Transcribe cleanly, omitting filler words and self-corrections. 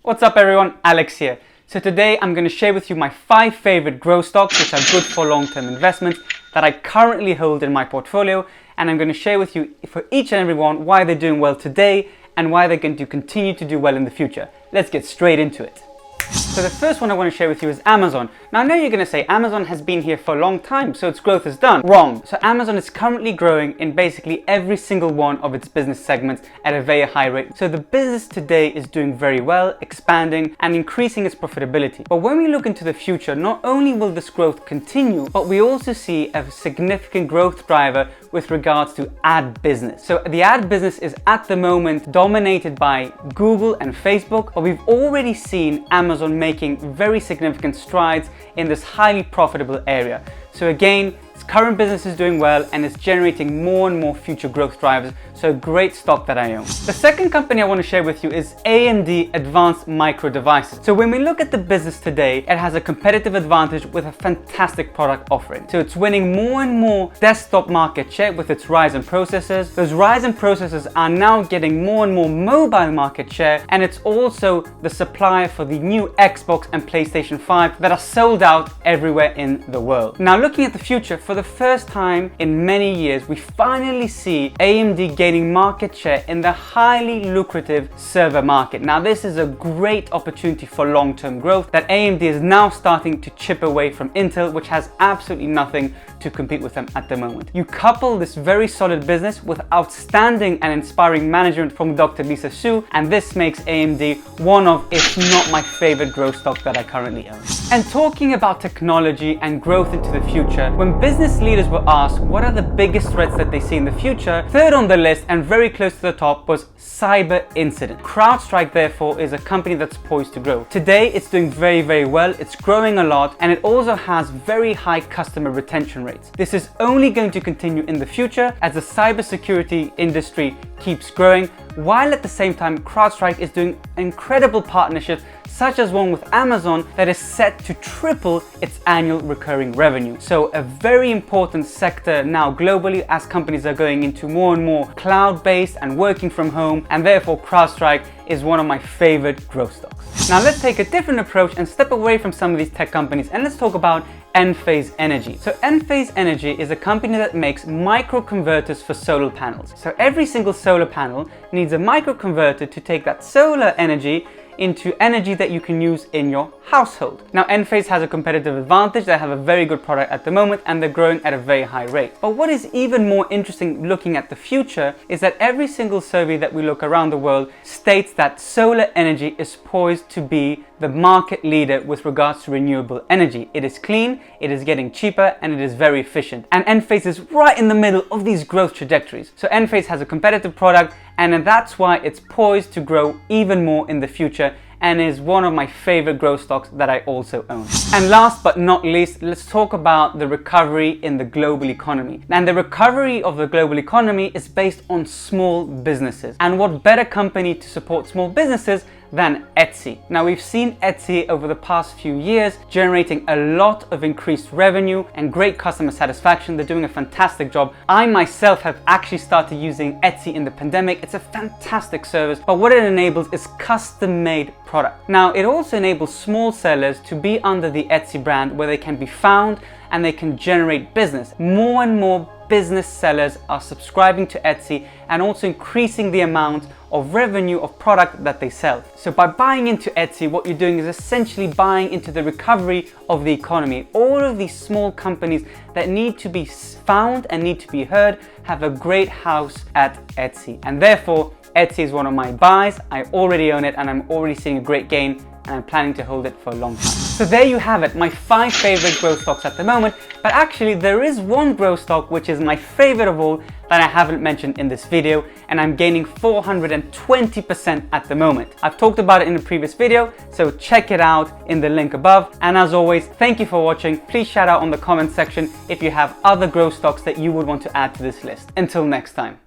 What's up everyone, Alex here. So today I'm going to share with you my 5 favorite growth stocks which are good for long-term investments that I currently hold in my portfolio, and I'm going to share with you for each and every one why they're doing well today and why they're going to continue to do well in the future. Let's get straight into it. So the first one I want to share with you is Amazon. Now I know you're going to say Amazon has been here for a long time, so its growth is done. Wrong. So Amazon is currently growing in basically every single one of its business segments at a very high rate. So the business today is doing very well, expanding and increasing its profitability. But when we look into the future, not only will this growth continue, but we also see a significant growth driver with regards to ad business. So the ad business is at the moment dominated by Google and Facebook, but we've already seen Amazon making very significant strides in this highly profitable area. So again, its current business is doing well and it's generating more and more future growth drivers. So a great stock that I own. The second company I want to share with you is AMD Advanced Micro Devices. So when we look at the business today, it has a competitive advantage with a fantastic product offering. So it's winning more and more desktop market share with its Ryzen processors. Those Ryzen processors are now getting more and more mobile market share, and it's also the supplier for the new Xbox and PlayStation 5 that are sold out everywhere in the world. Now looking at the future, for the first time in many years, we finally see AMD gaining market share in the highly lucrative server market. Now this is a great opportunity for long-term growth that AMD is now starting to chip away from Intel, which has absolutely nothing to compete with them at the moment. You couple this very solid business with outstanding and inspiring management from Dr. Lisa Su, and this makes AMD one of, if not my favorite growth stock that I currently own. And talking about technology and growth into the future, when business leaders were asked what are the biggest threats that they see in the future, third on the list and very close to the top was cyber incident. Crowdstrike therefore is a company that's poised to grow. Today it's doing very well, it's growing a lot, and it also has very high customer retention rates. This is only going to continue in the future as the cybersecurity industry keeps growing, while at the same time Crowdstrike is doing incredible partnerships such as one with Amazon that is set to triple its annual recurring revenue. So a very important sector now globally as companies are going into more and more cloud-based and working from home, and therefore Crowdstrike is one of my favorite growth stocks. Now let's take a different approach and step away from some of these tech companies and let's talk about Endphase Energy. So Endphase Energy is a company that makes microconverters for solar panels. So every single solar panel needs a microconverter to take that solar energy into energy that you can use in your household. Now Endphase has a competitive advantage. They have a very good product at the moment and they're growing at a very high rate. But what is even more interesting looking at the future is that every single survey that we look around the world states that solar energy is poised to be the market leader with regards to renewable energy. It is clean, it is getting cheaper, and it is very efficient. And Endphase is right in the middle of these growth trajectories. So Endphase has a competitive product, and that's why it's poised to grow even more in the future and is one of my favorite growth stocks that I also own. And last but not least, let's talk about the recovery in the global economy. And the recovery of the global economy is based on small businesses. And what better company to support small businesses than Etsy. Now we've seen Etsy over the past few years generating a lot of increased revenue and great customer satisfaction. They're doing a fantastic job. I myself have actually started using Etsy in the pandemic. It's a fantastic service, but what it enables is custom-made product. Now it also enables small sellers to be under the Etsy brand where they can be found and they can generate business. More and more business sellers are subscribing to Etsy and also increasing the amount of revenue of product that they sell. So by buying into Etsy, what you're doing is essentially buying into the recovery of the economy. All of these small companies that need to be found and need to be heard have a great house at Etsy. And therefore, Etsy is one of my buys. I already own it and I'm already seeing a great gain, and I'm planning to hold it for a long time. So there you have it, my 5 favorite growth stocks at the moment. But actually there is one growth stock which is my favorite of all that I haven't mentioned in this video, and I'm gaining 420% at the moment. I've talked about it in a previous video, so check it out in the link above. And as always, thank you for watching. Please shout out on the comment section if you have other growth stocks that you would want to add to this list. Until next time.